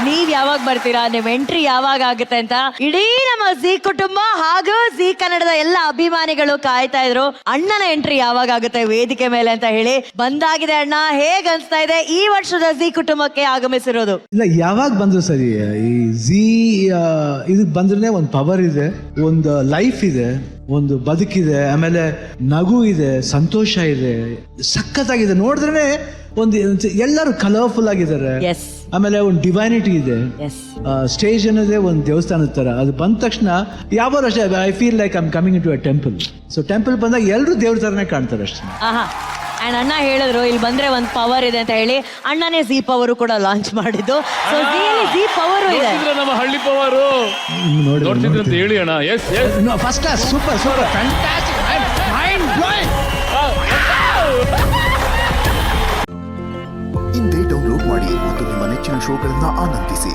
ನೀವ್ ಯಾವಾಗ ಬರ್ತೀರಾ, ನಿಮ್ ಎಂಟ್ರಿ ಯಾವಾಗ ಆಗುತ್ತೆ ಅಂತ ಇಡೀ ನಮ್ಮ ಜಿ ಕುಟುಂಬ ಹಾಗೂ ಜಿ ಕನ್ನಡದ ಎಲ್ಲ ಅಭಿಮಾನಿಗಳು ಕಾಯ್ತಾ ಇದ್ರು. ಅಣ್ಣನ ಎಂಟ್ರಿ ಯಾವಾಗ ಆಗುತ್ತೆ ವೇದಿಕೆ ಮೇಲೆ ಅಂತ ಹೇಳಿ. ಬಂದಾಗಿದೆ ಅಣ್ಣ, ಹೇಗ್ ಅನ್ಸ್ತಾ ಇದೆ ಈ ವರ್ಷದ ಜಿ ಕುಟುಂಬಕ್ಕೆ ಆಗಮಿಸಿರೋದು? ಇಲ್ಲ, ಯಾವಾಗ ಬಂದ್ರು ಸರಿ, ಈ ಜಿ ಇದಕ್ ಬಂದ್ರೆ ಒಂದು ಪವರ್ ಇದೆ, ಒಂದು ಲೈಫ್ ಇದೆ, ಒಂದು ಬದುಕಿದೆ, ಆಮೇಲೆ ನಗು ಇದೆ, ಸಂತೋಷ ಇದೆ, ಸಖತ್ತಾಗಿದೆ. ನೋಡಿದ್ರೆ ಒಂದು ಎಲ್ಲರೂ ಕಲರ್ಫುಲ್ ಆಗಿದ್ದಾರೆ. ಆಮೇಲೆ ಒಂದು ಡಿವೈನಿಟಿ ಇದೆ. ಸ್ಟೇಜ್ ಅನ್ನೋದೇ ಒಂದು ದೇವಸ್ಥಾನದ ತರ. ಅದು ಬಂದ ತಕ್ಷಣ ಯಾವ ಅಷ್ಟೇ I feel like I am coming to a temple. So temple ಬಂದಾಗ ಎಲ್ಲರೂ ದೇವ್ರ ತರನೇ ಕಾಣ್ತಾರೆ ಅಷ್ಟೇ. ಅಂಡ್ ಅಣ್ಣ ಹೇಳಿದ್ರು ಇಲ್ಲಿ ಬಂದ್ರೆ ಒಂದು ಪವರ್ ಇದೆ ಅಂತ ಹೇಳಿ. ಅಣ್ಣನೇ ಜಿ ಪವರ್ ಕೂಡ ಲಾಂಚ್ ಮಾಡಿದ್ದು. ಸೊ ಜಿ ಪವರ್ ಇದೆ, ನಮ್ಮ ಹಳ್ಳಿ ಪವರ್ ನೋಡ್ತಿದ್ರೆ ಅಂತ ಹೇಳಿ ಅಣ್ಣ. First class, super super, fantastic, mind blowing. ಇಂದೇ ಡೌನ್ಲೋಡ್ ಮಾಡಿ ಮತ್ತು ನಿಮ್ಮ ನೆಚ್ಚಿನ ಶೋಗಳನ್ನ ಆನಂದಿಸಿ.